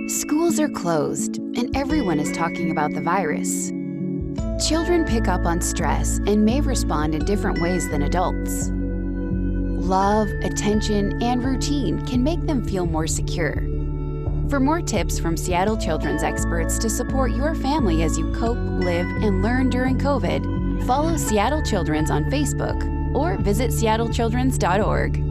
Schools are closed, and everyone is talking about the virus. Children pick up on stress and may respond in different ways than adults. Love, attention, and routine can make them feel more secure. For more tips from Seattle Children's experts to support your family as you cope, live, and learn during COVID, follow Seattle Children's on Facebook or visit seattlechildrens.org.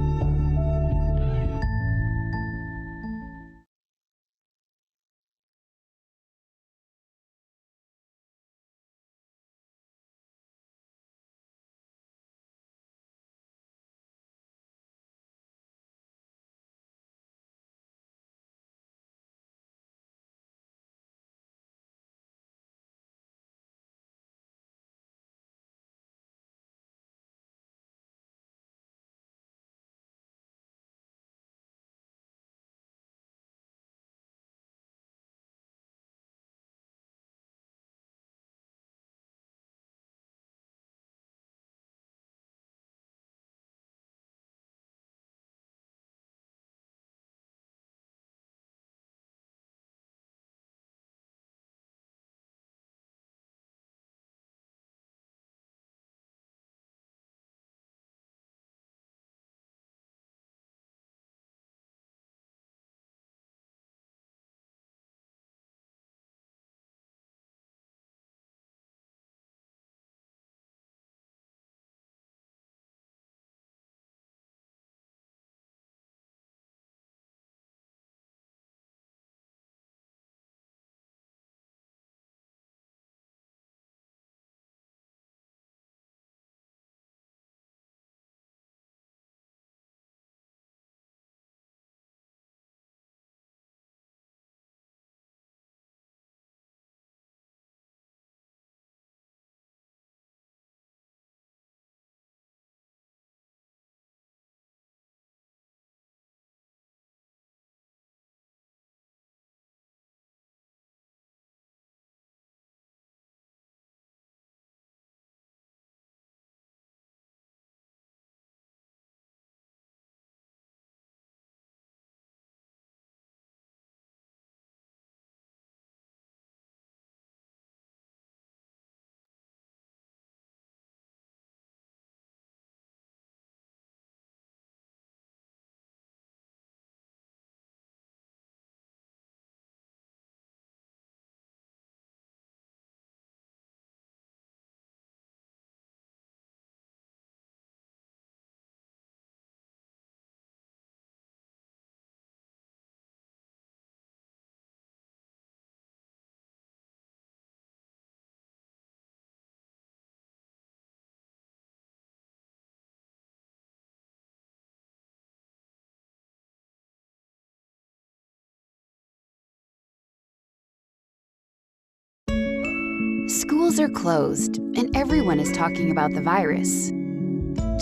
Schools are closed, and everyone is talking about the virus.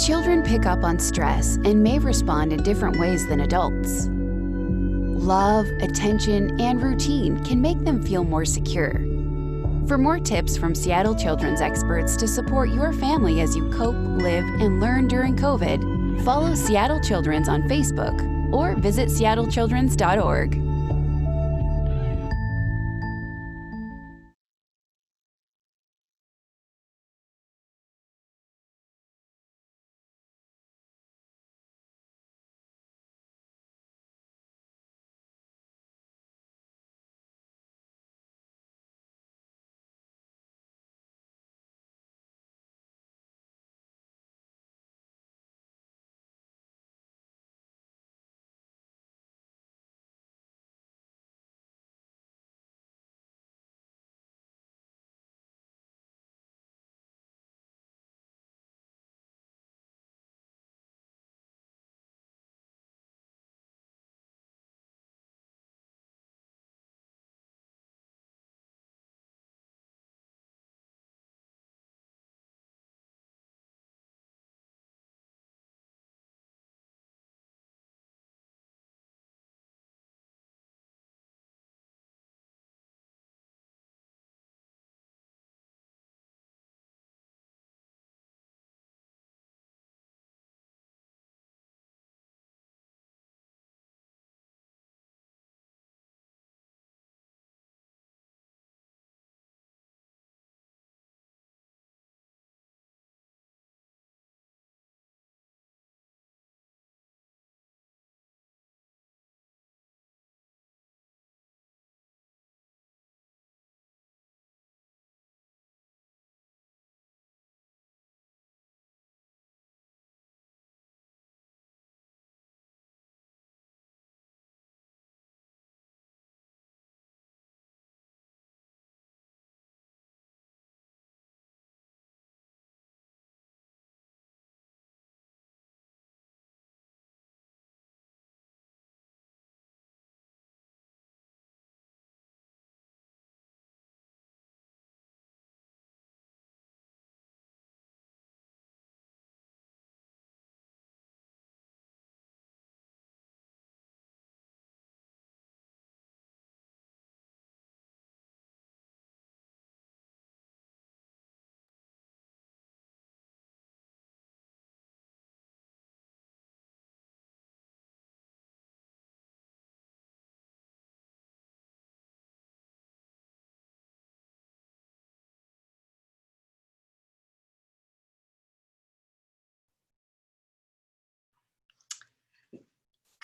Children pick up on stress and may respond in different ways than adults. Love, attention, and routine can make them feel more secure. For more tips from Seattle Children's experts to support your family as you cope, live, and learn during COVID, follow Seattle Children's on Facebook or visit seattlechildrens.org.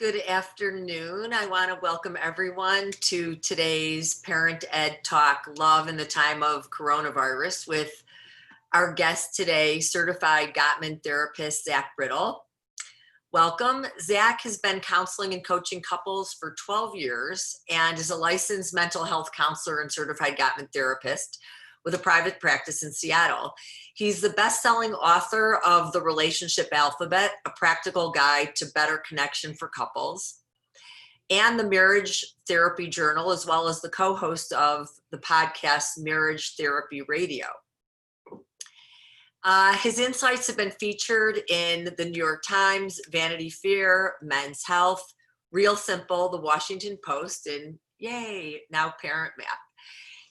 Good afternoon. I want to welcome everyone to today's Parent Ed Talk, Love in the Time of Coronavirus, with our guest today, certified Gottman therapist, Zach Brittle. Welcome. Zach has been counseling and coaching couples for 12 years and is a licensed mental health counselor and certified Gottman therapist with a private practice in Seattle. He's the best-selling author of The Relationship Alphabet, a practical guide to better connection for couples, and the Marriage Therapy Journal, as well as the co-host of the podcast Marriage Therapy Radio. His insights have been featured in the New York Times, Vanity Fair, Men's Health, Real Simple, the Washington Post, and yay, now ParentMap.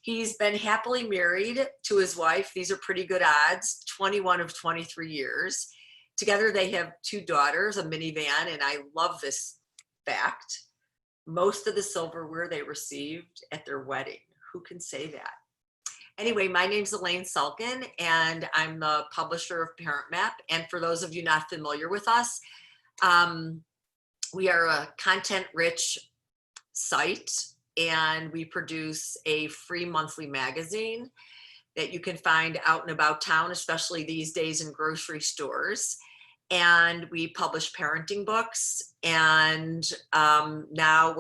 He's been happily married to his wife. These are pretty good odds, 21 of 23 years. Together they have 2 daughters, a minivan, and I love this fact. Most of the silverware they received at their wedding. Who can say that? Anyway, my name's Elaine Sulkin, and I'm the publisher of ParentMap. And for those of you not familiar with us, we are a content-rich site, and we produce a free monthly magazine that you can find out and about town, especially these days in grocery stores. And we publish parenting books, and now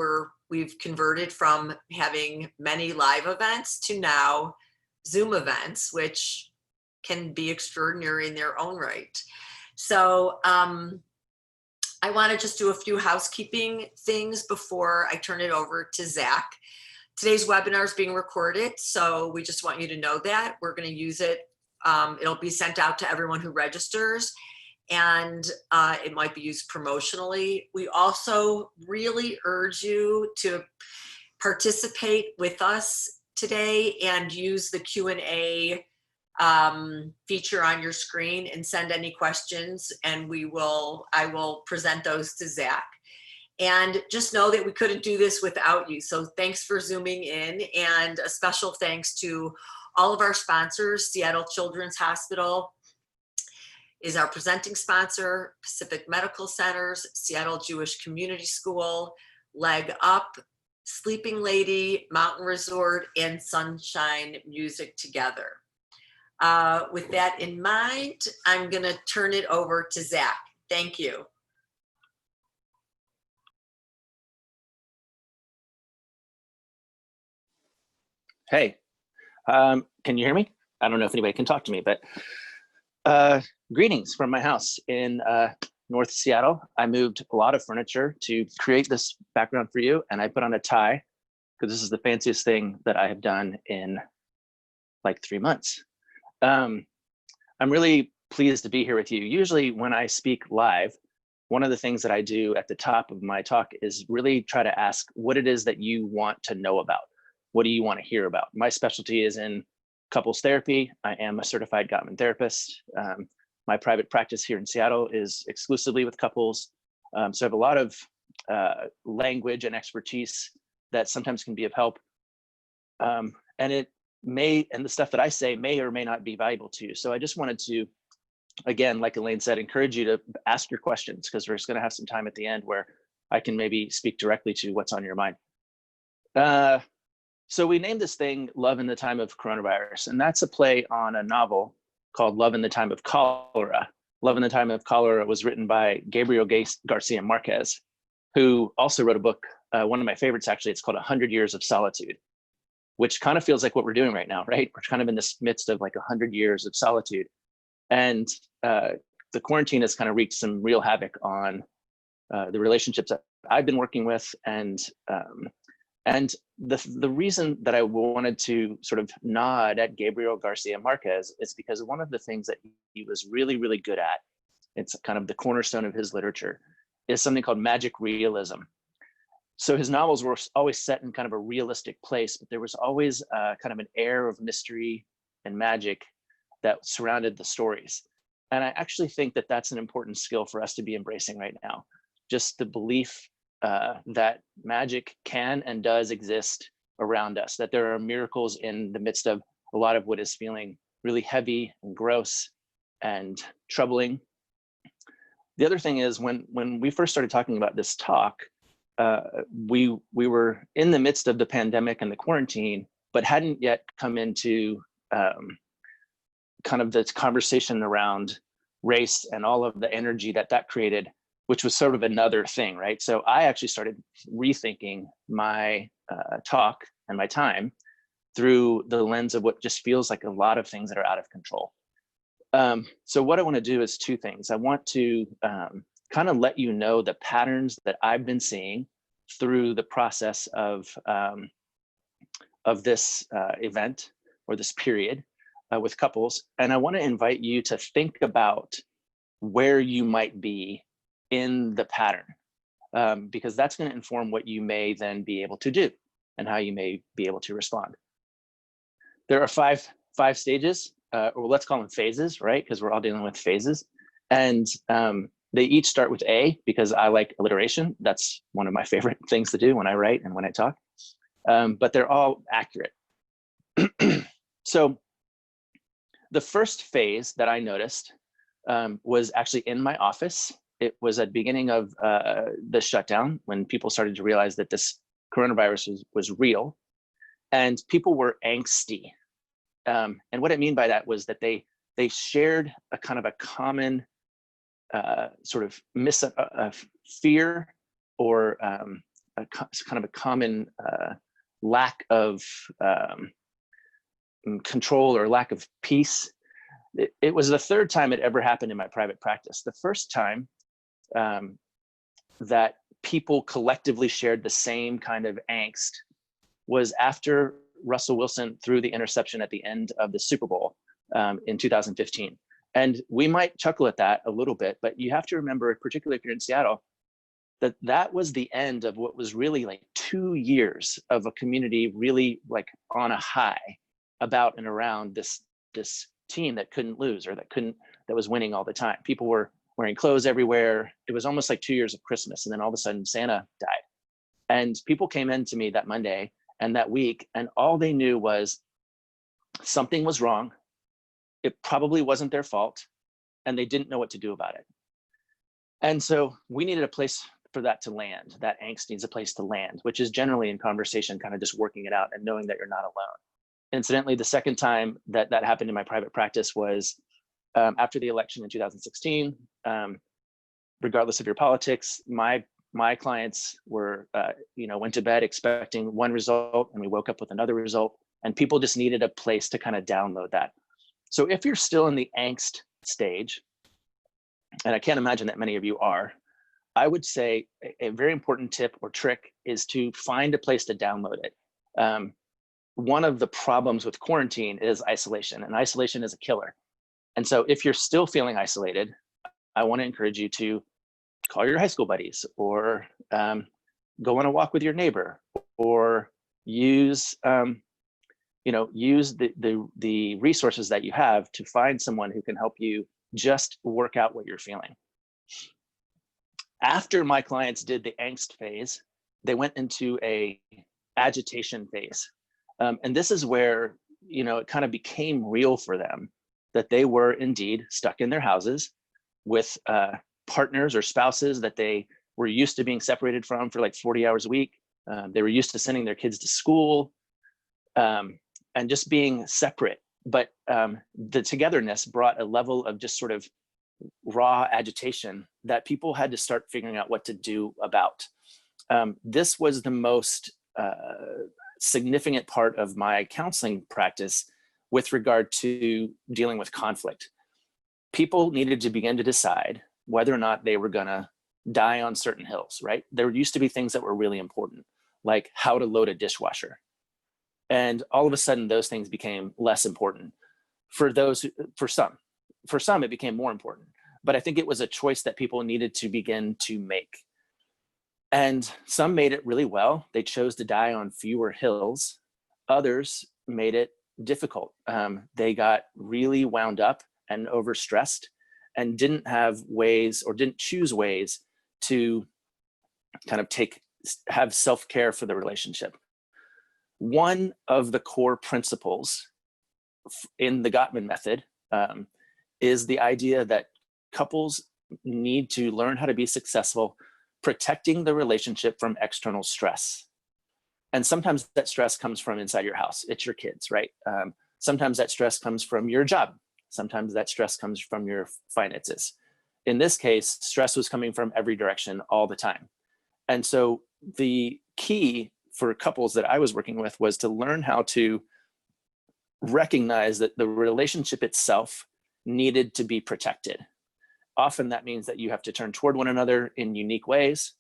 we've converted from having many live events to now Zoom events, which can be extraordinary in their own right. So I want to just do a few housekeeping things before I turn it over to Zach. Today's webinar is being recorded, so we just want you to know that. We're going to use it. It'll be sent out to everyone who registers, and it might be used promotionally. We also really urge you to participate with us today and use the Q&A feature on your screen and send any questions, and I will present those to Zach. And just know that we couldn't do this without you. So thanks for zooming in, and a special thanks to all of our sponsors. Seattle Children's Hospital is our presenting sponsor, Pacific Medical Centers, Seattle Jewish Community School, Leg Up, Sleeping Lady, Mountain Resort, and Sunshine Music Together. With that in mind, I'm going to turn it over to Zach. Thank you. Hey, can you hear me? I don't know if anybody can talk to me, but greetings from my house in North Seattle. I moved a lot of furniture to create this background for you, and I put on a tie because this is the fanciest thing that I have done in like 3 months. I'm really pleased to be here with you. Usually when I speak live, one of the things that I do at the top of my talk is really try to ask what it is that you want to know about. What do you want to hear about? My specialty is in couples therapy. I am a certified Gottman therapist. My private practice here in Seattle is exclusively with couples. So I have a lot of language and expertise that sometimes can be of help. And the stuff that I say may or may not be valuable to you. So I just wanted to, again, like Elaine said, encourage you to ask your questions, because we're just going to have some time at the end where I can maybe speak directly to what's on your mind. So we named this thing Love in the Time of Coronavirus, and that's a play on a novel called Love in the Time of Cholera. Love in the Time of Cholera was written by Gabriel Garcia Marquez, who also wrote a book, one of my favorites actually, it's called 100 Years of Solitude, which kind of feels like what we're doing right now, right? We're kind of in this midst of like 100 years of solitude. And the quarantine has kind of wreaked some real havoc on the relationships that I've been working with. And the reason that I wanted to sort of nod at Gabriel Garcia Marquez is because one of the things that he was really, really good at, it's kind of the cornerstone of his literature, is something called magic realism. So his novels were always set in kind of a realistic place, but there was always kind of an air of mystery and magic that surrounded the stories. And I actually think that that's an important skill for us to be embracing right now. Just the belief that magic can and does exist around us, that there are miracles in the midst of a lot of what is feeling really heavy and gross and troubling. The other thing is when we first started talking about this talk, we were in the midst of the pandemic and the quarantine, but hadn't yet come into kind of this conversation around race and all of the energy that created, which was sort of another thing, right? So I actually started rethinking my talk and my time through the lens of what just feels like a lot of things that are out of control. So what I want to do is two things. I want to kind of let you know the patterns that I've been seeing through the process of this event or this period with couples. And I want to invite you to think about where you might be in the pattern, because that's going to inform what you may then be able to do and how you may be able to respond. There are five stages, or let's call them phases, right? Because we're all dealing with phases. And they each start with A, because I like alliteration. That's one of my favorite things to do when I write and when I talk. But they're all accurate. So the first phase that I noticed was actually in my office. It was at the beginning of the shutdown when people started to realize that this coronavirus was real, and people were angsty. And what I mean by that was that they shared a kind of a common sort of fear, or kind of a common lack of control or lack of peace. It was the third time it ever happened in my private practice. The first time that people collectively shared the same kind of angst was after Russell Wilson threw the interception at the end of the Super Bowl in 2015. And we might chuckle at that a little bit, but you have to remember, particularly if you're in Seattle, that was the end of what was really like 2 years of a community really like on a high about and around this team that couldn't lose, or that was winning all the time. People were wearing clothes everywhere. It was almost like 2 years of Christmas. And then all of a sudden Santa died. And people came in to me that Monday and that week, and all they knew was something was wrong. It probably wasn't their fault, and they didn't know what to do about it. And so we needed a place for that to land. That angst needs a place to land, which is generally in conversation, kind of just working it out and knowing that you're not alone. Incidentally, the second time that happened in my private practice was after the election in 2016. Regardless of your politics, my clients were, went to bed expecting one result, and we woke up with another result, and people just needed a place to kind of download that. So if you're still in the angst stage, and I can't imagine that many of you are, I would say a very important tip or trick is to find a place to download it. One of the problems with quarantine is isolation, and isolation is a killer. And so if you're still feeling isolated, I want to encourage you to call your high school buddies, or go on a walk with your neighbor, or use the resources that you have to find someone who can help you just work out what you're feeling. After my clients did the angst phase, they went into a agitation phase. And this is where, it kind of became real for them that they were indeed stuck in their houses with partners or spouses that they were used to being separated from for like 40 hours a week. They were used to sending their kids to school and just being separate. But the togetherness brought a level of just sort of raw agitation that people had to start figuring out what to do about. This was the most significant part of my counseling practice with regard to dealing with conflict. People needed to begin to decide whether or not they were gonna die on certain hills, right? There used to be things that were really important, like how to load a dishwasher. And all of a sudden those things became less important. For some it became more important, but I think it was a choice that people needed to begin to make. And some made it really well. They chose to die on fewer hills. Others made it difficult. They got really wound up and overstressed and didn't have ways, or didn't choose ways to kind of have self-care for the relationship. One of the core principles in the Gottman Method is the idea that couples need to learn how to be successful protecting the relationship from external stress. And sometimes that stress comes from inside your house. It's your kids, right? Sometimes that stress comes from your job. Sometimes that stress comes from your finances. In this case, stress was coming from every direction all the time. And so the key for couples that I was working with was to learn how to recognize that the relationship itself needed to be protected. Often that means that you have to turn toward one another in unique ways.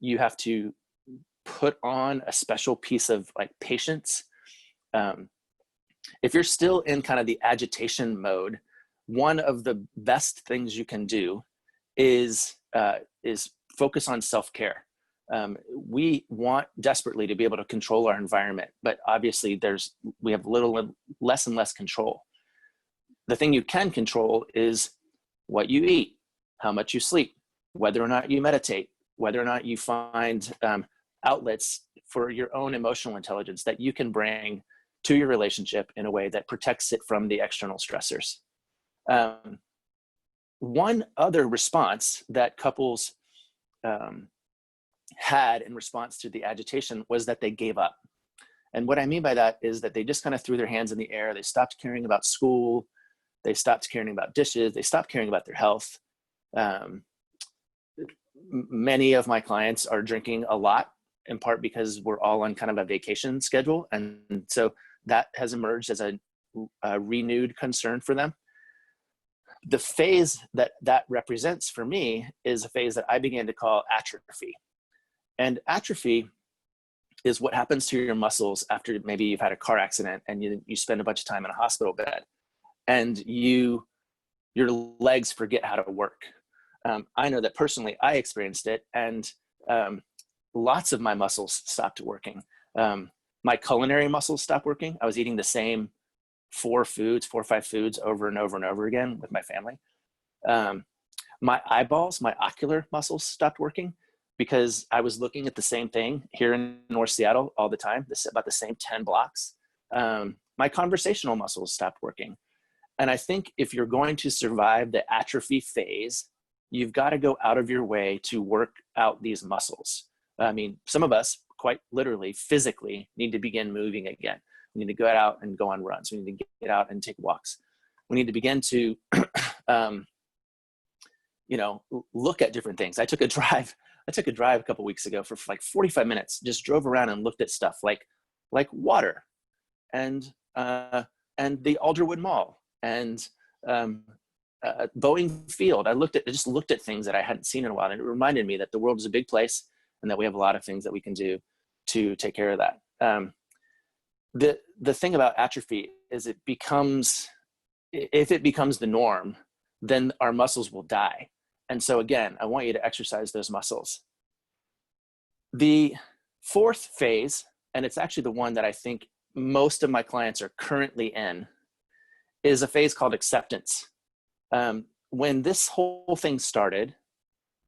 You have to put on a special piece of like patience. If you're still in kind of the agitation mode, one of the best things you can do is focus on self-care. We want desperately to be able to control our environment, but obviously we have less and less control. The thing you can control is what you eat, how much you sleep, whether or not you meditate, whether or not you find outlets for your own emotional intelligence that you can bring to your relationship in a way that protects it from the external stressors. One other response that couples had in response to the agitation was that they gave up. And what I mean by that is that they just kind of threw their hands in the air. They stopped caring about school. They stopped caring about dishes. They stopped caring about their health. Many of my clients are drinking a lot, in part because we're all on kind of a vacation schedule. And so that has emerged as a renewed concern for them. The phase that represents for me is a phase that I began to call atrophy. And atrophy is what happens to your muscles after maybe you've had a car accident and you spend a bunch of time in a hospital bed and your legs forget how to work. I know that personally I experienced it, and lots of my muscles stopped working. My culinary muscles stopped working. I was eating the same 4 or 5 foods over and over and over again with my family. My eyeballs, my ocular muscles stopped working because I was looking at the same thing here in North Seattle all the time, about the same 10 blocks. My conversational muscles stopped working. And I think if you're going to survive the atrophy phase, you've got to go out of your way to work out these muscles. I mean, some of us quite literally, physically need to begin moving again. We need to go out and go on runs. We need to get out and take walks. We need to begin to, look at different things. I took a drive a couple weeks ago for like 45 minutes, just drove around and looked at stuff like water and the Alderwood Mall and Boeing Field. I just looked at things that I hadn't seen in a while, and it reminded me that the world is a big place and that we have a lot of things that we can do to take care of that. The thing about atrophy is if it becomes the norm, then our muscles will die. And so again, I want you to exercise those muscles. The fourth phase, and it's actually the one that I think most of my clients are currently in, is a phase called acceptance. When this whole thing started,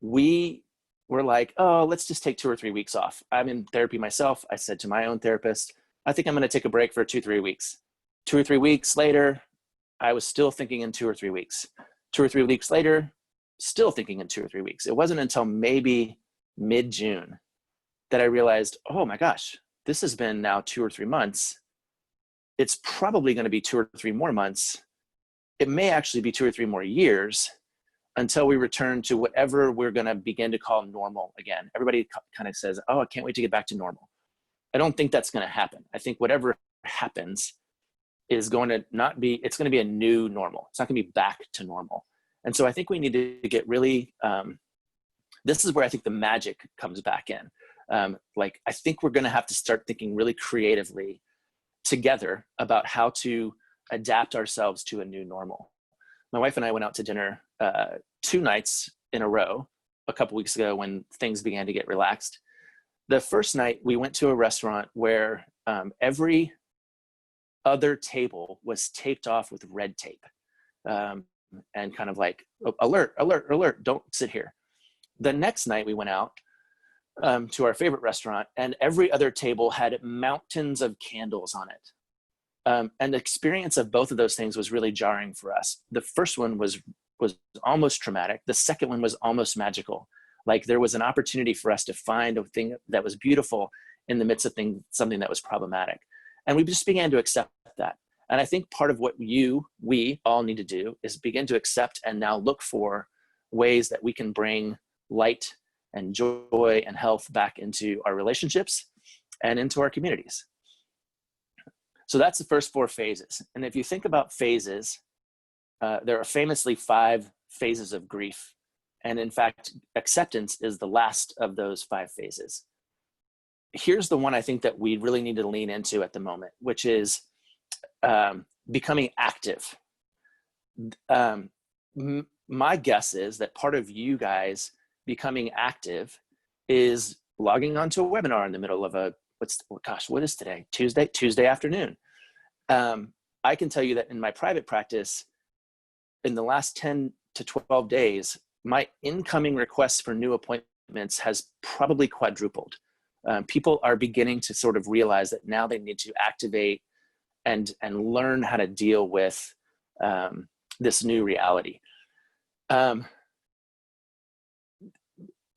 we were like, oh, let's just take 2 or 3 weeks off. I'm in therapy myself. I said to my own therapist, I think I'm going to take a break for 2-3 weeks. 2 or 3 weeks later, I was still thinking in 2 or 3 weeks. 2 or 3 weeks later, still thinking in 2 or 3 weeks. It wasn't until maybe mid-June that I realized, oh my gosh, this has been now 2 or 3 months. It's probably going to be 2 or 3 more months. It may actually be 2 or 3 more years until we return to whatever we're going to begin to call normal again. Everybody kind of says, oh, I can't wait to get back to normal. I don't think that's going to happen. I think whatever happens is going to it's going to be a new normal. It's not going to be back to normal. And so I think we need to get really, this is where I think the magic comes back in. I think we're going to have to start thinking really creatively together about how to adapt ourselves to a new normal. My wife and I went out to dinner 2 nights in a row a couple weeks ago when things began to get relaxed. The first night we went to a restaurant where every other table was taped off with red tape and kind of like, alert, alert, alert, don't sit here. The next night we went out to our favorite restaurant, and every other table had mountains of candles on it. And the experience of both of those things was really jarring for us. The first one was was almost traumatic. The second one was almost magical. Like there was an opportunity for us to find a thing that was beautiful in the midst of something that was problematic. And we just began to accept that. And I think part of what we all need to do is begin to accept and now look for ways that we can bring light and joy and health back into our relationships and into our communities. So that's the first 4 phases. And if you think about phases, there are famously 5 phases of grief. And in fact, acceptance is the last of those 5 phases. Here's the one I think that we really need to lean into at the moment, which is becoming active. My guess is that part of you guys becoming active is logging onto a webinar in the middle of what is today? Tuesday afternoon. I can tell you that in my private practice, in the last 10 to 12 days, my incoming requests for new appointments has probably quadrupled. People are beginning to sort of realize that now they need to activate and learn how to deal with this new reality.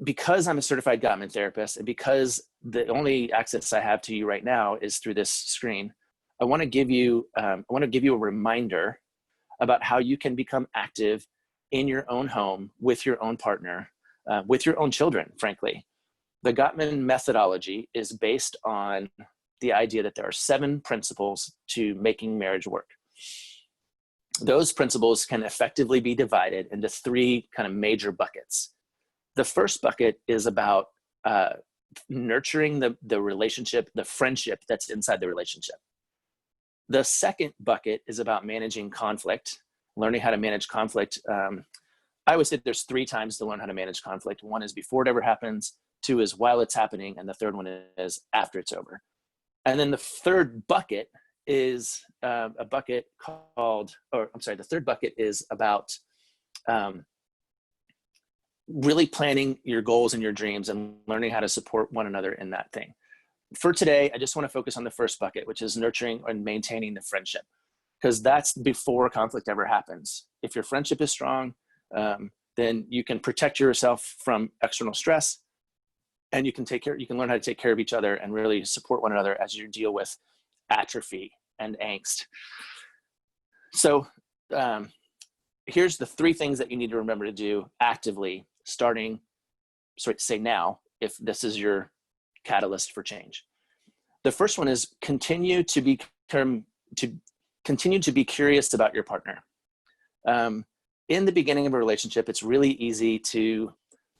Because I'm a certified Gottman therapist, and because the only access I have to you right now is through this screen, I want to give you a reminder about how you can become active in your own home, with your own partner, with your own children, frankly. The Gottman methodology is based on the idea that there are 7 principles to making marriage work. Those principles can effectively be divided into 3 kind of major buckets. The first bucket is about nurturing the relationship, the friendship that's inside the relationship. The second bucket is about managing conflict, learning how to manage conflict. I always say there's 3 times to learn how to manage conflict. 1 is before it ever happens, 2 is while it's happening, and the third one is after it's over. And then the third bucket is the third bucket is about really planning your goals and your dreams and learning how to support one another in that thing. For today, I just want to focus on the first bucket, which is nurturing and maintaining the friendship, because that's before conflict ever happens. If your friendship is strong, then you can protect yourself from external stress, and you can learn how to take care of each other and really support one another as you deal with atrophy and angst. So here's the 3 things that you need to remember to do actively say now, if this is your catalyst for change. The first one is continue to be curious about your partner. In the beginning of a relationship, it's really easy to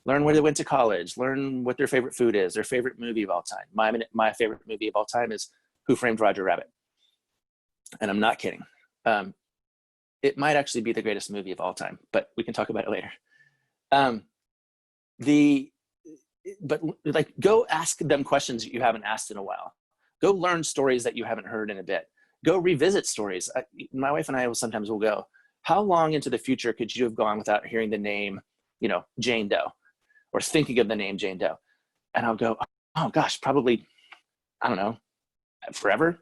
learn where they went to college, learn what their favorite food is, their favorite movie of all time. My favorite movie of all time is Who Framed Roger Rabbit. And I'm not kidding. It might actually be the greatest movie of all time, but we can talk about it later. Go ask them questions that you haven't asked in a while. Go learn stories that you haven't heard in a bit. Go revisit stories. My wife and I sometimes will go, how long into the future could you have gone without hearing the name, Jane Doe, or thinking of the name Jane Doe? And I'll go, oh gosh, probably, I don't know, forever,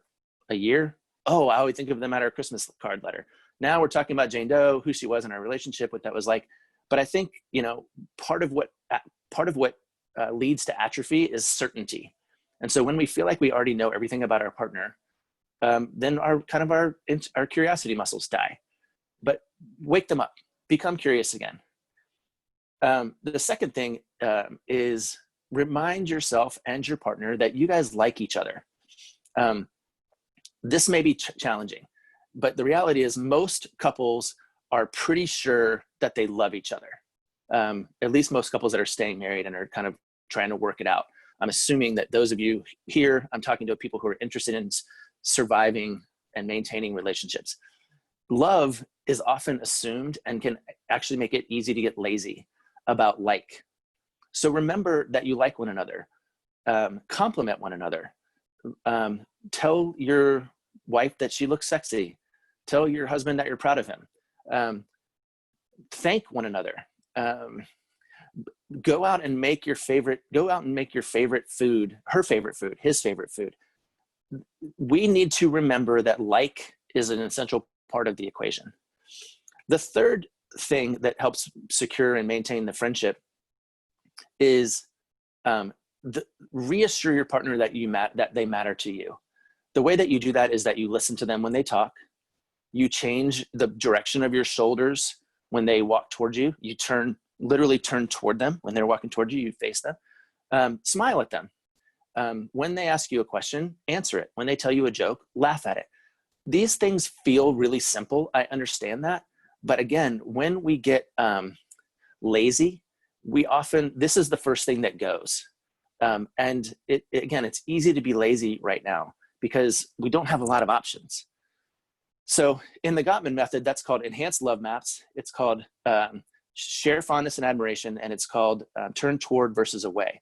a year. Oh, I always think of them at our Christmas card letter. Now we're talking about Jane Doe, who she was in our relationship, what that was like. But I think, part of what leads to atrophy is certainty. And so when we feel like we already know everything about our partner, then our curiosity muscles die. But wake them up, become curious again. The second thing is remind yourself and your partner that you guys like each other. This may be challenging, but the reality is most couples are pretty sure that they love each other. At least most couples that are staying married and are kind of trying to work it out. I'm assuming that those of you here, I'm talking to people who are interested in surviving and maintaining relationships. Love is often assumed and can actually make it easy to get lazy about like. So remember that you like one another, compliment one another, tell your wife that she looks sexy, tell your husband that you're proud of him, thank one another, go out and make your favorite food, her favorite food, his favorite food. We need to remember that like is an essential part of the equation. The third thing that helps secure and maintain the friendship is reassure your partner that that they matter to you. The way that you do that is that you listen to them when they talk. You change the direction of your shoulders when they walk towards you. You literally turn toward them when they're walking towards you. You face them. Smile at them. When they ask you a question, answer it. When they tell you a joke, laugh at it. These things feel really simple. I understand that. But again, when we get lazy, this is the first thing that goes. And again, it's easy to be lazy right now because we don't have a lot of options. So in the Gottman Method, that's called enhanced love maps. It's called share fondness and admiration, and it's called turn toward versus away.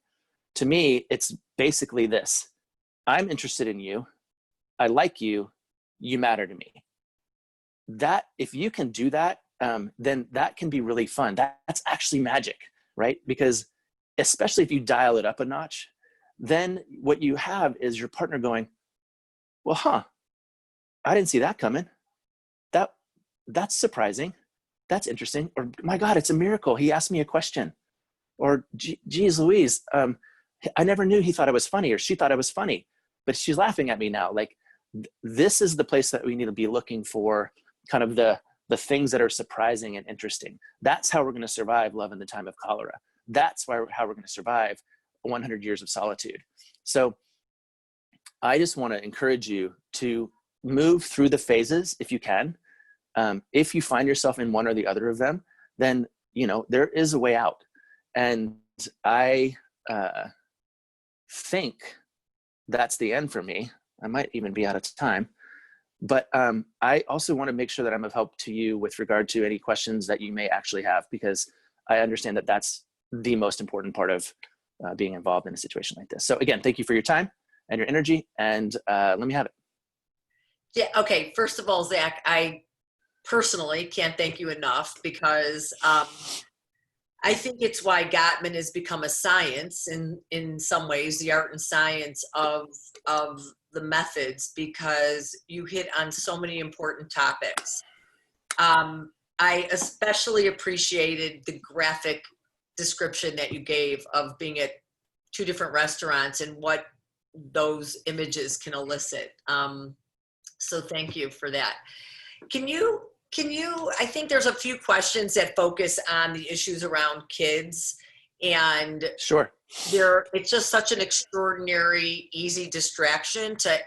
To me, it's basically this. I'm interested in you. I like you. You matter to me. That, if you can do that, then that can be really fun. That's actually magic, right? Because especially if you dial it up a notch, then what you have is your partner going, well, I didn't see that coming. That's surprising. That's interesting. Or my God, it's a miracle. He asked me a question. Or geez Louise, I never knew he thought I was funny, or she thought I was funny, but she's laughing at me now. Like, this is the place that we need to be looking for kind of the things that are surprising and interesting. That's how we're going to survive love in the time of cholera. That's how we're going to survive 100 years of solitude. So I just want to encourage you to move through the phases if you can. If you find yourself in one or the other of them, then, there is a way out. And I think that's the end for me. I might even be out of time. But I also want to make sure that I'm of help to you with regard to any questions that you may actually have, because I understand that that's the most important part of being involved in a situation like this. So again, thank you for your time and your energy, and let me have it. Yeah, okay. First of all, Zach, I personally can't thank you enough, because I think it's why Gottman has become a science in some ways, the art and science of the methods, because you hit on so many important topics. I especially appreciated the graphic description that you gave of being at 2 different restaurants and what those images can elicit. So thank you for that. Can you, I think there's a few questions that focus on the issues around kids, and Sure. It's just such an extraordinary, easy distraction to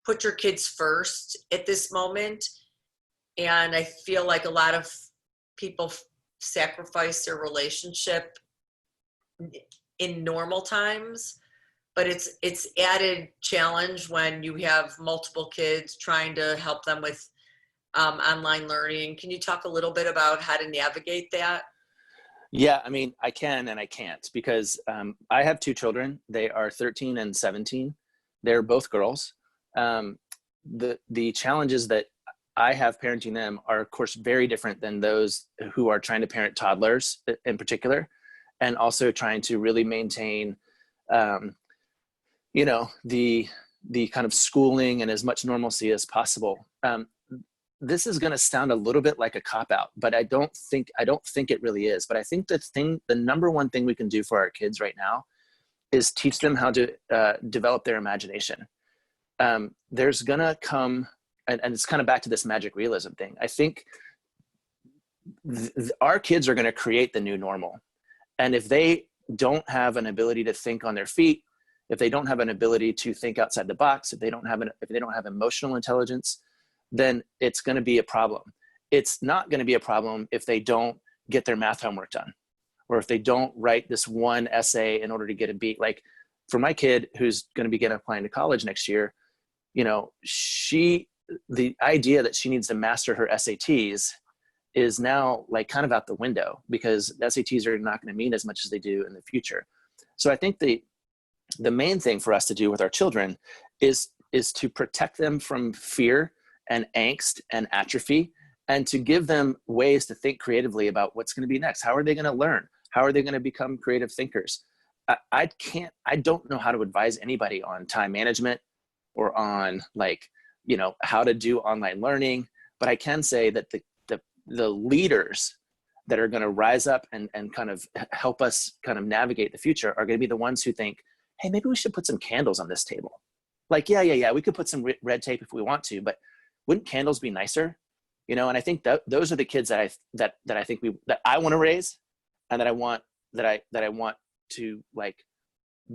put your kids first at this moment. And I feel like a lot of people sacrifice their relationship in normal times, but it's added challenge when you have multiple kids trying to help them with online learning. Can you talk a little bit about how to navigate that? Yeah, I mean, I can and I can't, because I have 2 children. They are 13 and 17. They're both girls. The challenges that I have parenting them are, of course, very different than those who are trying to parent toddlers in particular, and also trying to really maintain, the kind of schooling and as much normalcy as possible. This is going to sound a little bit like a cop-out, but I don't think it really is. But I think the number one thing we can do for our kids right now is teach them how to develop their imagination. There's going to come, and it's kind of back to this magic realism thing. I think our kids are going to create the new normal. And if they don't have an ability to think on their feet, if they don't have an ability to think outside the box, if they don't have emotional intelligence, then it's going to be a problem. It's not going to be a problem if they don't get their math homework done, or if they don't write this one essay in order to get a B. Like, for my kid who's going to begin applying to college next year, the idea that she needs to master her SATs is now like kind of out the window, because the SATs are not going to mean as much as they do in the future. So I think the main thing for us to do with our children is to protect them from fear and angst and atrophy, and to give them ways to think creatively about what's going to be next. How are they going to learn? How are they going to become creative thinkers? I don't know how to advise anybody on time management or on how to do online learning, but I can say that the leaders that are going to rise up and kind of help us kind of navigate the future are going to be the ones who think, hey, maybe we should put some candles on this table. Like, yeah, we could put some red tape if we want to, but wouldn't candles be nicer? You know, and I think that those are the kids that I think that I want to raise, and that I want to like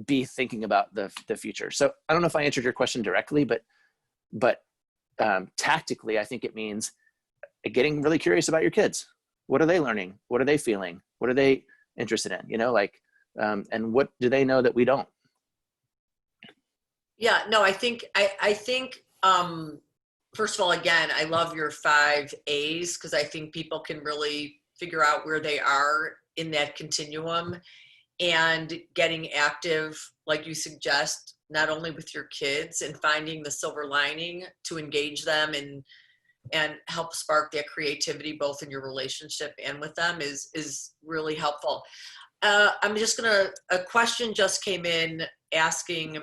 be thinking about the future. So I don't know if I answered your question directly, but tactically, I think it means getting really curious about your kids. What are they learning? What are they feeling? What are they interested in? You know, like, and what do they know that we don't? Yeah, no, I think, first of all, again, I love your 5 A's, because I think people can really figure out where they are in that continuum, and getting active, like you suggest, not only with your kids and finding the silver lining to engage them and help spark that creativity, both in your relationship and with them, is really helpful. I'm just a question just came in asking,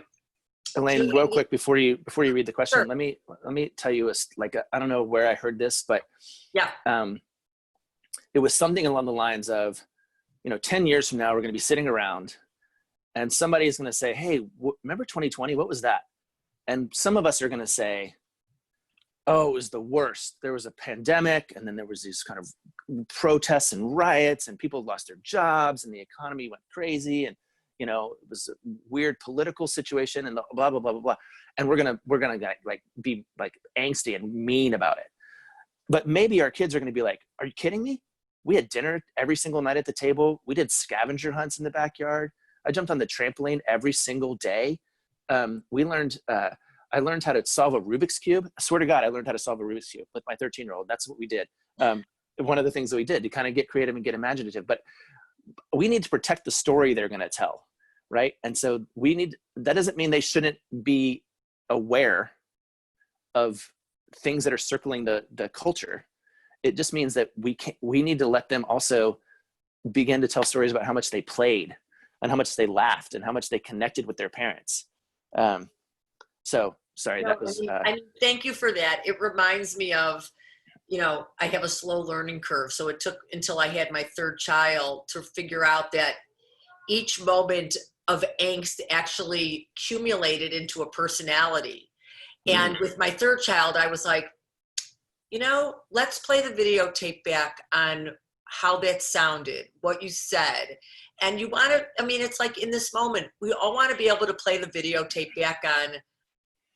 Elaine, real quick before you read the question, sure. let me tell you I don't know where I heard this, but Yeah, it was something along the lines of, 10 years from now, we're going to be sitting around and somebody is going to say, hey, remember 2020? What was that? And some of us are going to say, oh, it was the worst. There was a pandemic, and then there was these kind of protests and riots, and people lost their jobs, and the economy went crazy, and it was a weird political situation, and blah blah blah blah blah. And we're gonna like be like angsty and mean about it. But maybe our kids are gonna be like, "Are you kidding me? We had dinner every single night at the table. We did scavenger hunts in the backyard. I jumped on the trampoline every single day. I learned how to solve a Rubik's Cube. I swear to God, I learned how to solve a Rubik's Cube with my 13-year-old. That's what we did. One of the things that we did to kind of get creative and get imaginative. But we need to protect the story they're going to tell, right? And so that doesn't mean they shouldn't be aware of things that are circling the culture. It just means that we need to let them also begin to tell stories about how much they played and how much they laughed and how much they connected with their parents. So sorry, that was. Thank you for that. It reminds me of, I have a slow learning curve. So it took until I had my 3rd child to figure out that each moment of angst actually accumulated into a personality. And with my 3rd child, I was like, let's play the videotape back on how that sounded, what you said. And you want to, it's like in this moment, we all want to be able to play the videotape back on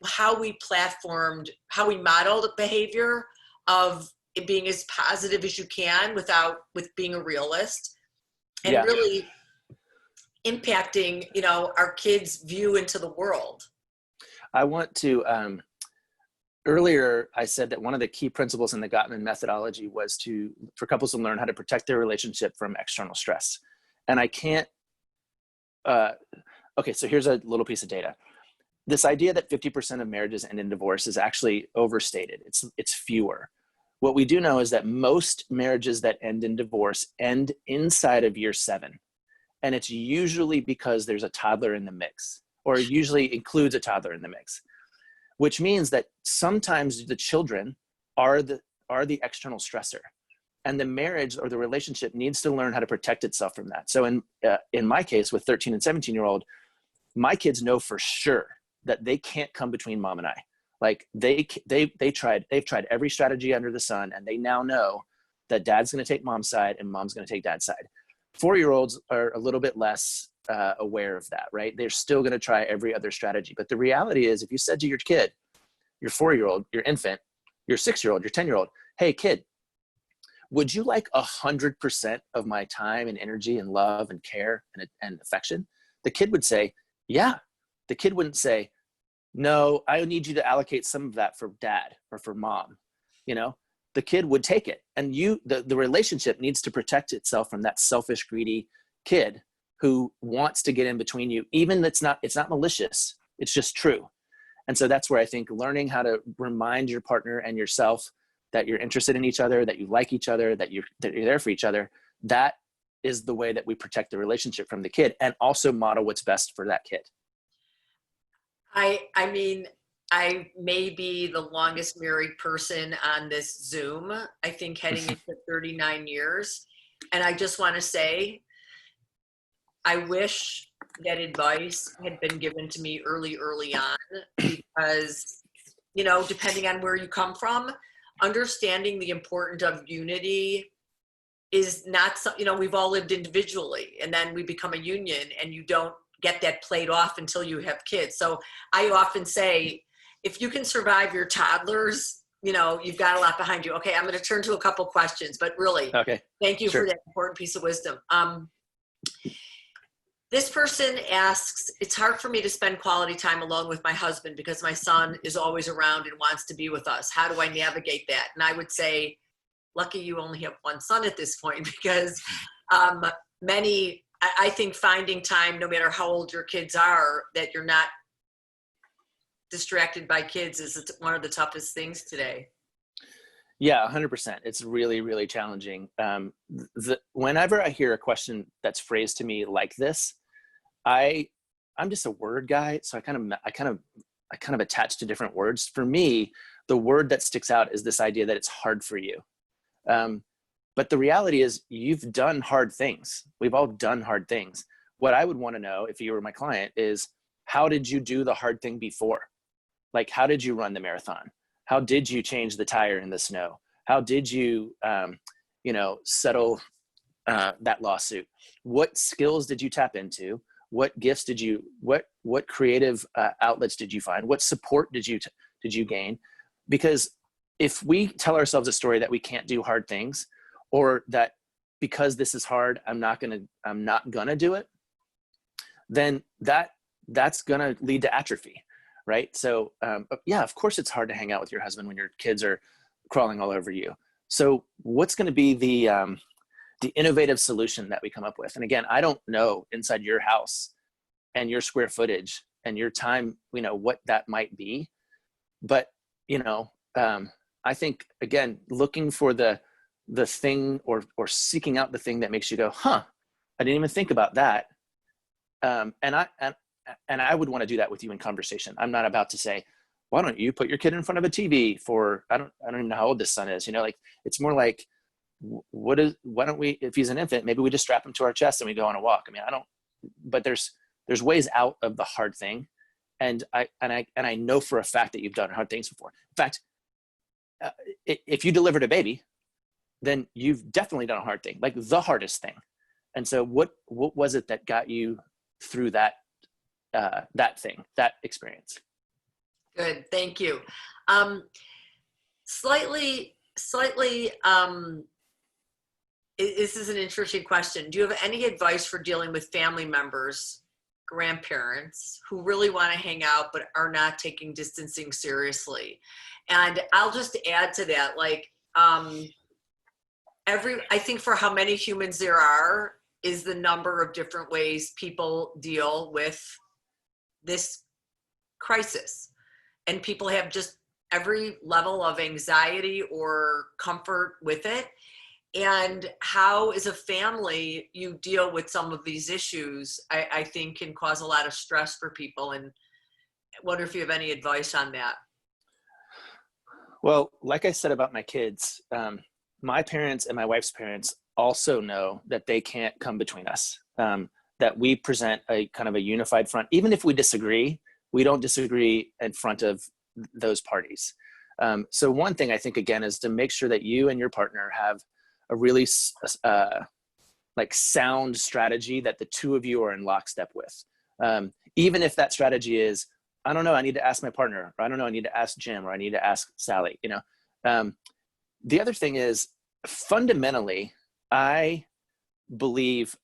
how we modeled behavior of it being as positive as you can with being a realist, and really impacting, our kids' view into the world. I want to, earlier I said that one of the key principles in the Gottman methodology was for couples to learn how to protect their relationship from external stress. And I can't, okay, so here's a little piece of data. This idea that 50% of marriages end in divorce is actually overstated. It's fewer. What we do know is that most marriages that end in divorce end inside of year 7. And it's usually because there's a toddler in the mix, or usually includes a toddler in the mix, which means that sometimes the children are the external stressor, and the marriage or the relationship needs to learn how to protect itself from that. So in my case with 13 and 17-year-old, my kids know for sure that they can't come between mom and I. Like they've tried every strategy under the sun, and they now know that dad's going to take mom's side and mom's going to take dad's side. 4-year-olds are a little bit less aware of that, right? They're still going to try every other strategy. But the reality is, if you said to your kid, your 4-year-old, your infant, your 6-year-old, your 10-year-old, hey kid, would you like 100% of my time and energy and love and care and affection? The kid would say, yeah. The kid wouldn't say, no, I need you to allocate some of that for dad or for mom. The kid would take it. And the relationship needs to protect itself from that selfish, greedy kid who wants to get in between you. Even it's not malicious. It's just true. And so that's where I think learning how to remind your partner and yourself that you're interested in each other, that you like each other, that you're there for each other, that is the way that we protect the relationship from the kid, and also model what's best for that kid. I may be the longest married person on this Zoom, I think heading into 39 years. And I just want to say, I wish that advice had been given to me early on, because, you know, depending on where you come from, understanding the importance of unity is not so, you know, we've all lived individually, and then we become a union, and you don't get that played off until you have kids. So I often say, if you can survive your toddlers, you know, you've got a lot behind you. Okay, I'm going to turn to a couple questions, but really, Okay. thank you Sure. for that important piece of wisdom. This person asks, it's hard for me to spend quality time alone with my husband because my son is always around and wants to be with us. How do I navigate that? And I would say, lucky you only have one son at this point, because I think finding time, no matter how old your kids are, that you're not distracted by kids is one of the toughest things today. Yeah, 100%. It's really, really challenging. Whenever I hear a question that's phrased to me like this, I'm just a word guy, so I kind of attach to different words. For me, the word that sticks out is this idea that it's hard for you. But the reality is, you've done hard things. We've all done hard things. What I would want to know, if you were my client, is how did you do the hard thing before? Like, how did you run the marathon? How did you change the tire in the snow? How did you, settle that lawsuit? What skills did you tap into? What gifts did you, what creative outlets did you find? What support did you gain? Because if we tell ourselves a story that we can't do hard things, or that because this is hard, I'm not gonna do it, then that's gonna lead to atrophy, right? So yeah, of course it's hard to hang out with your husband when your kids are crawling all over you. So what's gonna be the innovative solution that we come up with? And again, I don't know inside your house and your square footage and your time, what that might be. But, I think, again, looking for the thing or seeking out the thing that makes you go, I didn't even think about that. And I would want to do that with you in conversation. I'm not about to say, why don't you put your kid in front of a TV for, I don't even know how old this son is, it's more like, why don't we, if he's an infant, maybe we just strap him to our chest and we go on a walk. I mean, but there's ways out of the hard thing. And I know for a fact that you've done hard things before. In fact, if you delivered a baby, then you've definitely done a hard thing, like the hardest thing. And so what was it that got you through that experience? Good, thank you. Slightly, this is an interesting question. Do you have any advice for dealing with family members, grandparents, who really want to hang out but are not taking distancing seriously? And I'll just add to that, I think for how many humans there are is the number of different ways people deal with this crisis. And people have just every level of anxiety or comfort with it. And how, as a family, you deal with some of these issues, I think can cause a lot of stress for people. And I wonder if you have any advice on that. Well, like I said about my kids, my parents and my wife's parents also know that they can't come between us, that we present a kind of a unified front. Even if we disagree, we don't disagree in front of those parties. So one thing I think, again, is to make sure that you and your partner have a really sound strategy that the two of you are in lockstep with. Even if that strategy is, I don't know, I need to ask my partner, or I don't know, I need to ask Jim, or I need to ask Sally, The other thing is, fundamentally, I believe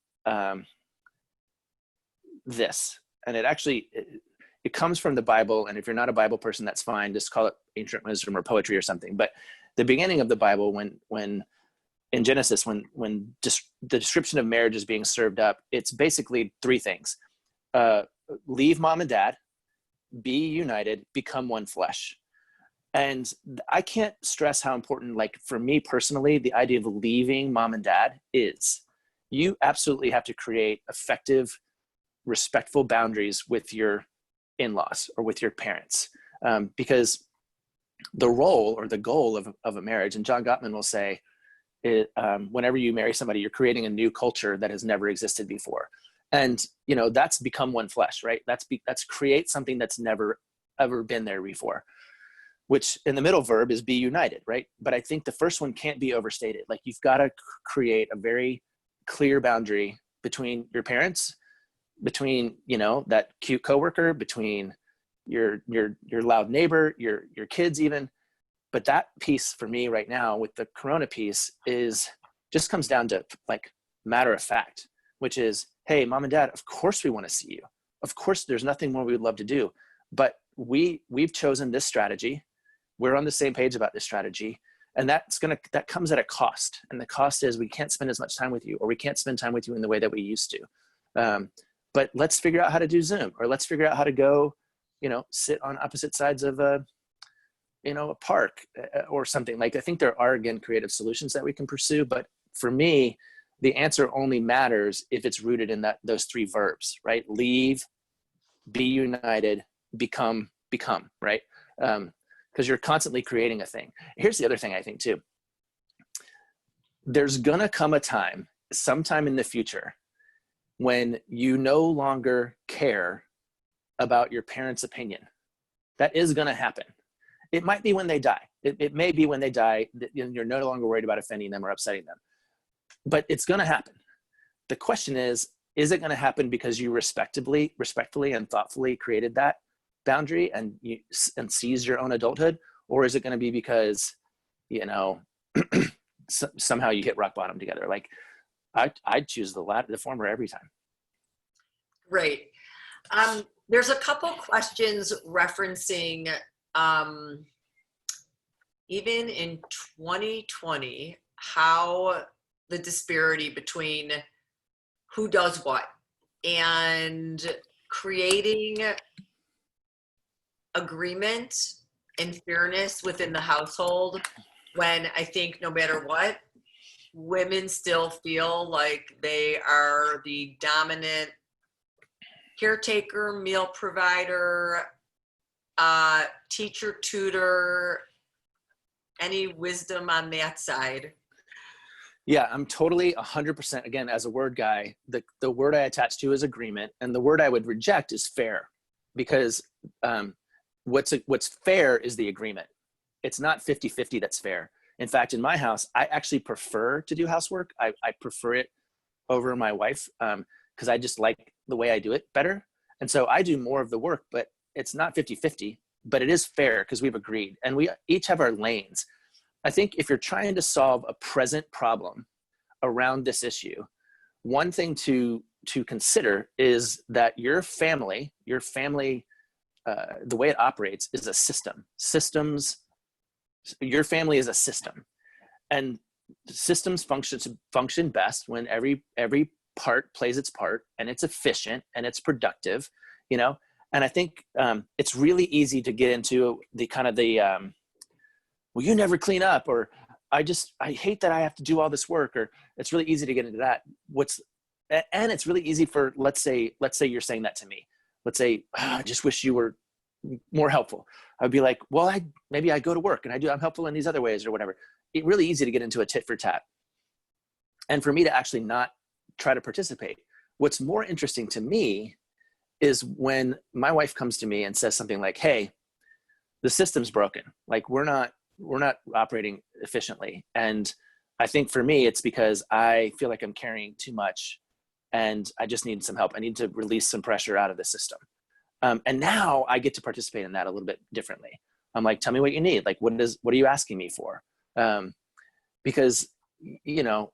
this, and it comes from the Bible. And if you're not a Bible person, that's fine. Just call it ancient wisdom or poetry or something. But the beginning of the Bible, when in Genesis, when the description of marriage is being served up, it's basically three things: leave mom and dad, be united, become one flesh. And I can't stress how important, for me personally, the idea of leaving mom and dad is. You absolutely have to create effective, respectful boundaries with your in-laws or with your parents, because the role or the goal of a marriage, and John Gottman will say, whenever you marry somebody, you're creating a new culture that has never existed before. And, you know, that's become one flesh, right? That's create something that's never, ever been there before, which in the middle verb is be united, right? But I think the first one can't be overstated. Like, you've got to create a very clear boundary between your parents, between, you know, that cute coworker, between your loud neighbor, your kids even. But that piece for me right now with the Corona piece is just comes down to like matter of fact, which is, hey, mom and dad, of course we want to see you. Of course, there's nothing more we would love to do, but we've chosen this strategy. We're on the same page about this strategy. And that comes at a cost. And the cost is we can't spend as much time with you, or we can't spend time with you in the way that we used to. But let's figure out how to do Zoom, or let's figure out how to go, you know, sit on opposite sides of a park or something. Like, I think there are, again, creative solutions that we can pursue. But for me, the answer only matters if it's rooted in those three verbs, right? Leave, be united, become, right? Because you're constantly creating a thing. Here's the other thing I think too. There's gonna come a time, sometime in the future, when you no longer care about your parents' opinion. That is gonna happen. It might be when they die. It may be when they die that you're no longer worried about offending them or upsetting them. But it's gonna happen. The question is it gonna happen because you respectfully and thoughtfully created that boundary and seized your own adulthood? Or is it gonna be because, you know, somehow you hit rock bottom together? Like, I'd choose the former every time. Great. There's a couple questions referencing, even in 2020, how the disparity between who does what and creating agreement and fairness within the household, when I think no matter what, women still feel like they are the dominant caretaker, meal provider, teacher, tutor. Any wisdom on that side? Yeah, I'm totally 100%. Again, as a word guy, the word I attach to is agreement, and the word I would reject is fair, because what's fair is the agreement. It's not 50-50 that's fair. In fact, in my house, I actually prefer to do housework. I prefer it over my wife because I just like the way I do it better. And so I do more of the work, but it's not 50-50, but it is fair because we've agreed, and we each have our lanes. I think if you're trying to solve a present problem around this issue, one thing to consider is that your family, the way it operates is a system. Your family is a system, and systems function best when every part plays its part, and it's efficient and it's productive, you know. And I think it's really easy to get into the kind of well, you never clean up, or I hate that I have to do all this work, or it's really easy to get into that. And it's really easy for, let's say you're saying that to me. Let's say, I just wish you were more helpful. I'd be like, well, maybe I go to work and I'm helpful in these other ways or whatever. It's really easy to get into a tit for tat. And for me to actually not try to participate. What's more interesting to me is when my wife comes to me and says something like, hey, the system's broken. Like, we're not operating efficiently. And I think for me, it's because I feel like I'm carrying too much and I just need some help. I need to release some pressure out of the system. And now I get to participate in that a little bit differently. I'm like, tell me what you need. Like, what are you asking me for? Because, you know,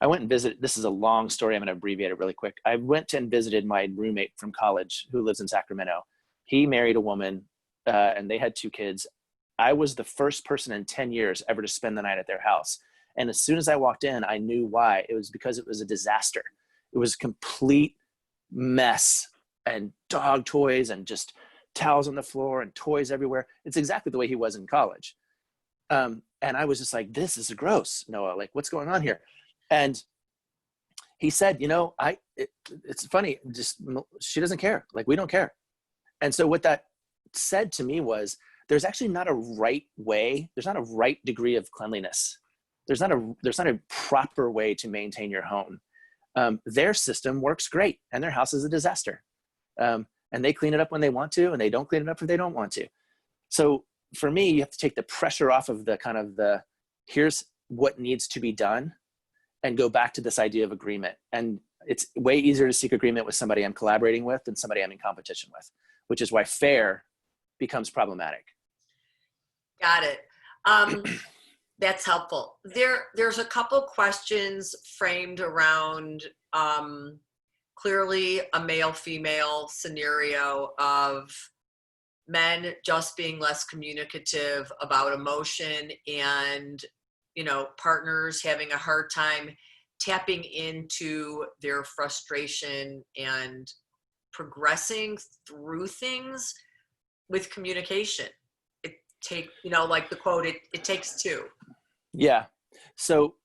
I went and visited, this is a long story. I'm going to abbreviate it really quick. I went and visited my roommate from college who lives in Sacramento. He married a woman and they had 2 kids. I was the first person in 10 years ever to spend the night at their house. And as soon as I walked in, I knew why. It was because it was a disaster. It was a complete mess, and dog toys and just towels on the floor and toys everywhere. It's exactly the way he was in college. And I was just like, this is gross, Noah, like, what's going on here? And he said, you know, it's funny, just, she doesn't care. Like, we don't care. And so what that said to me was, there's actually not a right way. There's not a right degree of cleanliness. There's not a proper way to maintain your home. Their system works great and their house is a disaster. And they clean it up when they want to, and they don't clean it up if they don't want to. So for me, you have to take the pressure off of the here's what needs to be done, and go back to this idea of agreement. And it's way easier to seek agreement with somebody I'm collaborating with than somebody I'm in competition with, which is why fair becomes problematic. Got it. That's helpful. There's a couple questions framed around clearly a male-female scenario of men just being less communicative about emotion, and partners having a hard time tapping into their frustration and progressing through things with communication. Like the quote, it takes two. Yeah. So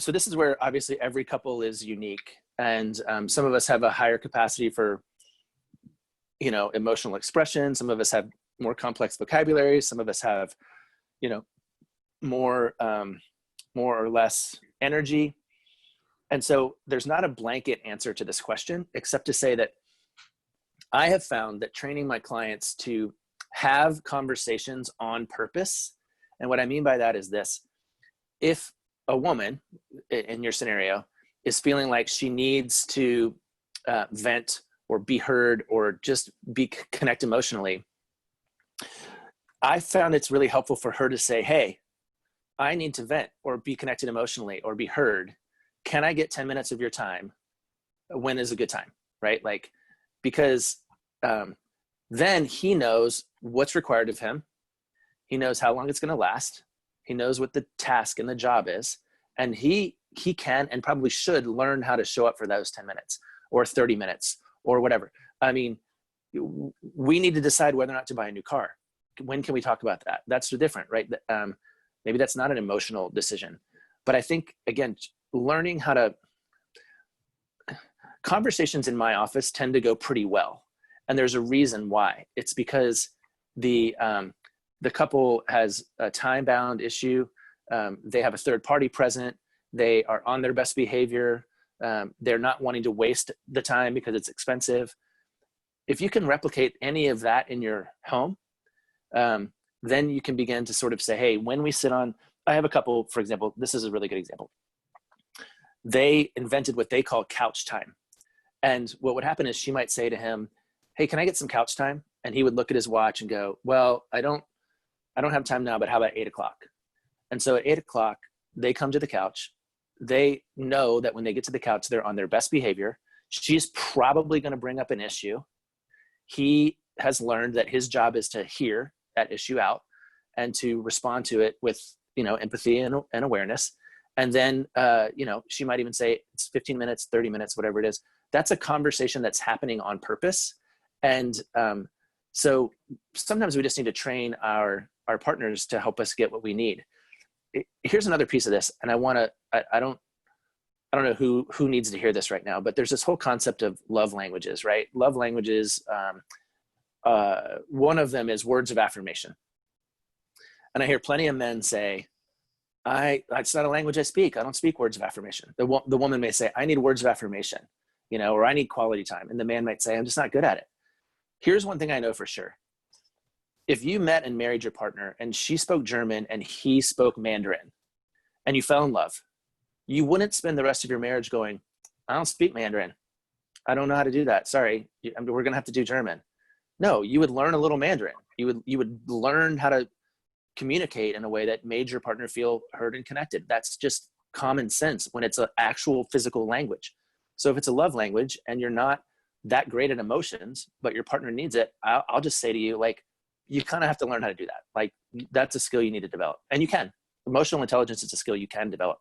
this is where obviously every couple is unique, and some of us have a higher capacity for emotional expression. Some of us have more complex vocabulary. Some of us have more or less energy. And so there's not a blanket answer to this question, except to say that I have found that training my clients to have conversations on purpose. And what I mean by that is this: if a woman in your scenario is feeling like she needs to vent or be heard or just connect emotionally, I found it's really helpful for her to say, hey, I need to vent or be connected emotionally or be heard. Can I get 10 minutes of your time? When is a good time, right? Because then he knows what's required of him. He knows how long it's going to last. He knows what the task and the job is. And he can and probably should learn how to show up for those 10 minutes or 30 minutes or whatever. I mean, we need to decide whether or not to buy a new car. When can we talk about that? That's different, right? Maybe that's not an emotional decision. But I think, again, learning how to, conversations in my office tend to go pretty well. And there's a reason why. It's because the couple has a time-bound issue. They have a third party present. They are on their best behavior. They're not wanting to waste the time because it's expensive. If you can replicate any of that in your home, then you can begin to sort of say, hey, when we sit on, I have a couple, for example, this is a really good example. They invented what they call couch time. And what would happen is she might say to him, hey, can I get some couch time? And he would look at his watch and go, well, I don't have time now, but how about 8 o'clock? And so at 8 o'clock, they come to the couch. They know that when they get to the couch, they're on their best behavior. She's probably going to bring up an issue. He has learned that his job is to hear that issue out and to respond to it with, empathy and awareness. And then, she might even say it's 15 minutes, 30 minutes, whatever it is. That's a conversation that's happening on purpose. And so sometimes we just need to train our partners to help us get what we need. Here's another piece of this. And I don't know who needs to hear this right now, but there's this whole concept of love languages, right? Love languages. One of them is words of affirmation. And I hear plenty of men say, it's not a language I speak. I don't speak words of affirmation. The woman may say, I need words of affirmation, or I need quality time. And the man might say, I'm just not good at it. Here's one thing I know for sure. If you met and married your partner and she spoke German and he spoke Mandarin and you fell in love, you wouldn't spend the rest of your marriage going, I don't speak Mandarin. I don't know how to do that. Sorry, we're going to have to do German. No, you would learn a little Mandarin. You would learn how to communicate in a way that made your partner feel heard and connected. That's just common sense when it's an actual physical language. So if it's a love language and you're not that great at emotions, but your partner needs it, I'll just say to you, you kind of have to learn how to do that. That's a skill you need to develop. And you can. Emotional intelligence is a skill you can develop.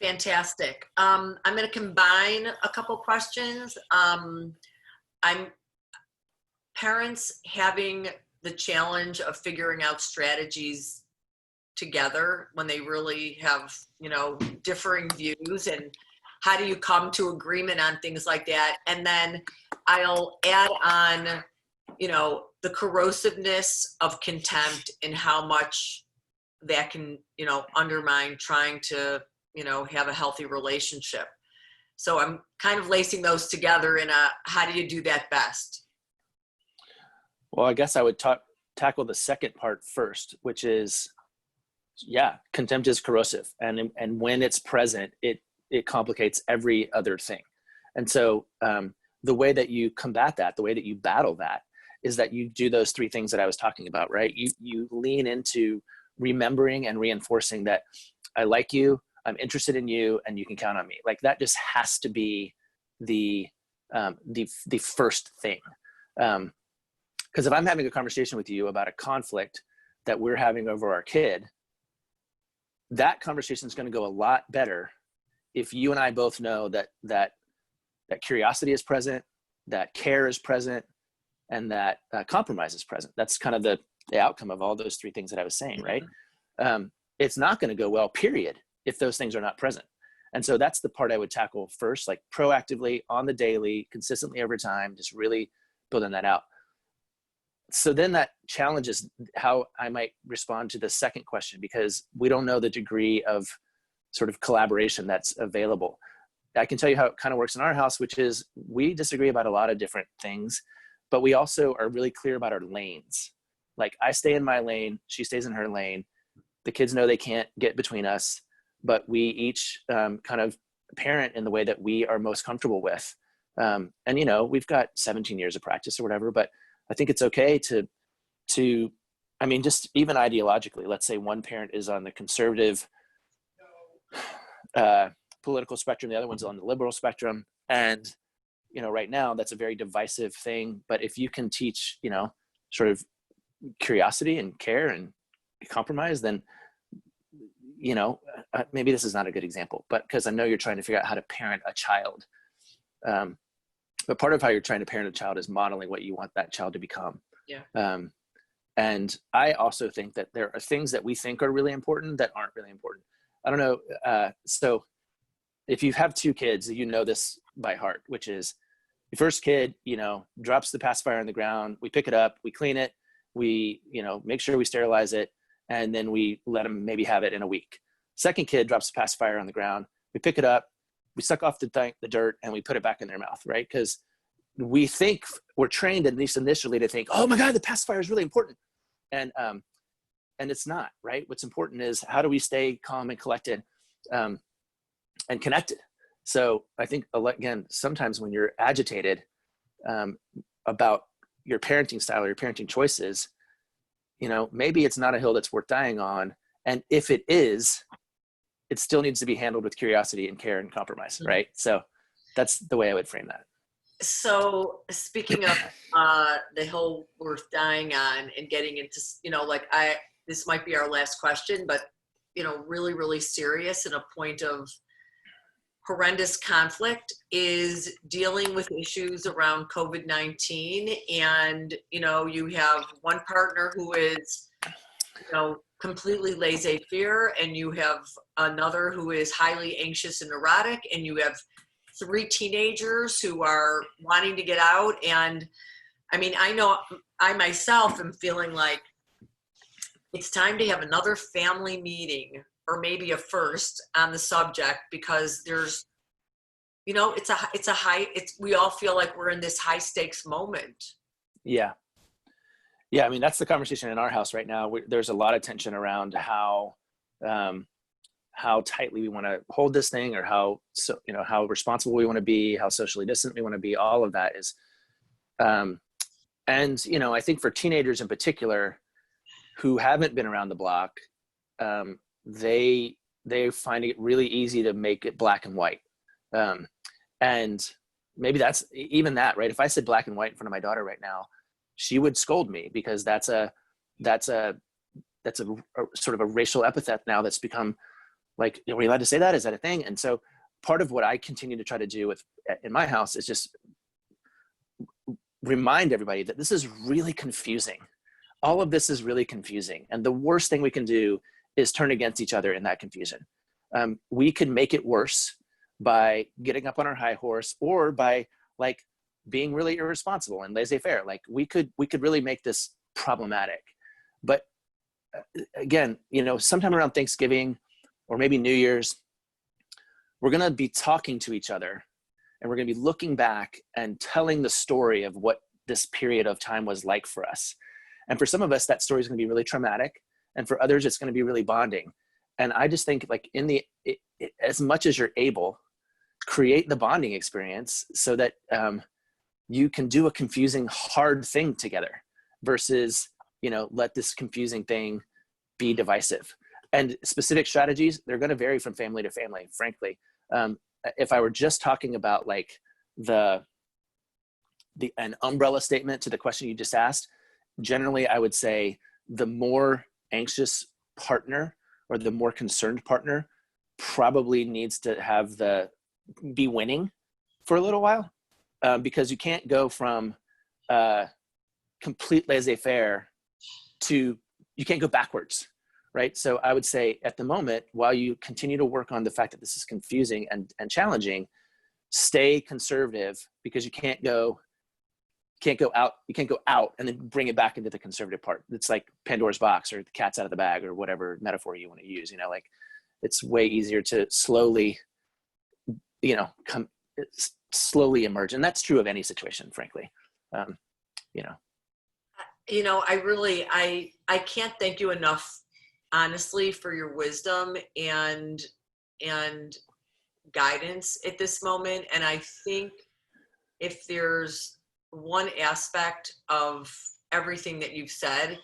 Fantastic. I'm going to combine a couple questions. Parents having the challenge of figuring out strategies together when they really have, differing views, and how do you come to agreement on things like that? And then I'll add on the corrosiveness of contempt and how much that can, undermine trying to, have a healthy relationship. So I'm kind of lacing those together in how do you do that best? Well, I guess I would tackle the second part first, which is, contempt is corrosive. And when it's present, it complicates every other thing. And so the way that you combat that, the way that you battle that, is that you do those three things that I was talking about, right? You lean into remembering and reinforcing that I like you, I'm interested in you, and you can count on me. Like that just has to be the first thing. Because if I'm having a conversation with you about a conflict that we're having over our kid, that conversation is going to go a lot better if you and I both know that curiosity is present, that care is present, and that compromise is present. That's kind of the outcome of all those three things that I was saying, right? It's not going to go well, period, if those things are not present. And so that's the part I would tackle first, like proactively on the daily, consistently over time, just really building that out. So then that challenges how I might respond to the second question, because we don't know the degree of sort of collaboration that's available. I can tell you how it kind of works in our house, which is we disagree about a lot of different things, but we also are really clear about our lanes. Like I stay in my lane, she stays in her lane. The kids know they can't get between us, but we each kind of parent in the way that we are most comfortable with. And, we've got 17 years of practice or whatever, but I think it's okay to, just even ideologically, let's say one parent is on the conservative political spectrum, the other one's on the liberal spectrum. And, right now that's a very divisive thing. But if you can teach, sort of curiosity and care and compromise, then, maybe this is not a good example, but because I know you're trying to figure out how to parent a child. But part of how you're trying to parent a child is modeling what you want that child to become. Yeah. And I also think that there are things that we think are really important that aren't really important. I don't know. So if you have two kids, this by heart, which is the first kid, drops the pacifier on the ground. We pick it up, we clean it, we, make sure we sterilize it, and then we let them maybe have it in a week. Second kid drops the pacifier on the ground. We pick it up, we suck off the dirt, and we put it back in their mouth, right? Because we think we're trained, at least initially, to think, oh my God, the pacifier is really important. And it's not, right? What's important is how do we stay calm and collected and connected? So I think, again, sometimes when you're agitated about your parenting style or your parenting choices, maybe it's not a hill that's worth dying on. And if it is, it still needs to be handled with curiosity and care and compromise, right? So that's the way I would frame that. So speaking of the hill worth dying on and getting into, this might be our last question, but, really, really serious and a point of horrendous conflict is dealing with issues around COVID-19. And, you have one partner who is, completely laissez-faire, and you have another who is highly anxious and neurotic, and you have 3 teenagers who are wanting to get out. And I know I myself am feeling like it's time to have another family meeting, or maybe a first on the subject, because there's, we all feel like we're in this high stakes moment. Yeah. Yeah. That's the conversation in our house right now. There's a lot of tension around how tightly we want to hold this thing, or how responsible we want to be, how socially distant we want to be. All of that is, and, I think for teenagers in particular who haven't been around the block, they find it really easy to make it black and white. And maybe that's even that, right? If I said black and white in front of my daughter right now, she would scold me, because that's a sort of a racial epithet now that's become like, are we allowed to say that? Is that a thing? And so part of what I continue to try to do in my house is just remind everybody that this is really confusing. All of this is really confusing. And the worst thing we can do is turn against each other in that confusion. We could make it worse by getting up on our high horse, or by being really irresponsible and laissez-faire. Like we could really make this problematic. But again, sometime around Thanksgiving or maybe New Year's, we're going to be talking to each other, and we're going to be looking back and telling the story of what this period of time was like for us. And for some of us, that story is going to be really traumatic. And for others, it's going to be really bonding. And I just think, like, as much as you're able, create the bonding experience so that you can do a confusing, hard thing together versus, let this confusing thing be divisive. And specific strategies, they're going to vary from family to family, frankly. If I were just talking about like an umbrella statement to the question you just asked, generally I would say the more anxious partner or the more concerned partner probably needs to be winning for a little while, because you can't go from complete laissez-faire to, you can't go backwards, right? So I would say at the moment, while you continue to work on the fact that this is confusing and challenging, stay conservative, because you can't go out and then bring it back into the conservative part. It's like Pandora's box, or the cat's out of the bag, or whatever metaphor you want to use. Like it's way easier to slowly, slowly emerge. And that's true of any situation, frankly. I can't thank you enough, honestly, for your wisdom and guidance at this moment. And I think if there's one aspect of everything that you've said,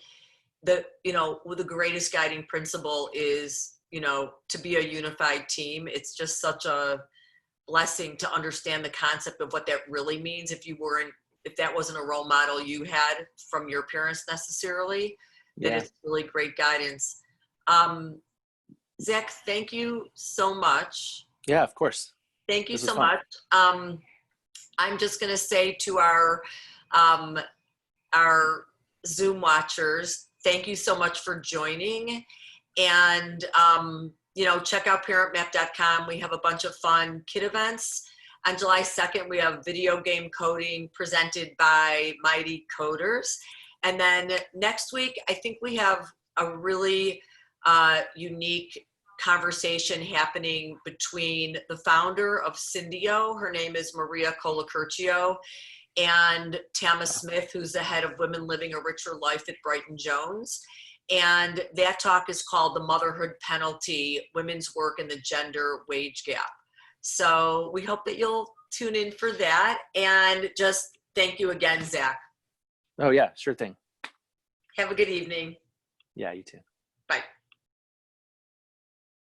that, the greatest guiding principle is, to be a unified team. It's just such a blessing to understand the concept of what that really means. If that wasn't a role model you had from your parents necessarily, then it's really great guidance. Zach, thank you so much. Yeah, of course. Thank you so much. I'm just going to say to our Zoom watchers, thank you so much for joining. And, check out ParentMap.com. We have a bunch of fun kid events. On July 2nd, we have video game coding presented by Mighty Coders. And then next week, I think we have a really unique conversation happening between the founder of Syndio, her name is Maria Colacurcio, and Tama Smith, who's the head of Women Living a Richer Life at Brighton Jones. And that talk is called The Motherhood Penalty, Women's Work and the Gender Wage Gap. So we hope that you'll tune in for that. And just thank you again, Zach. Oh yeah, sure thing. Have a good evening. Yeah, you too.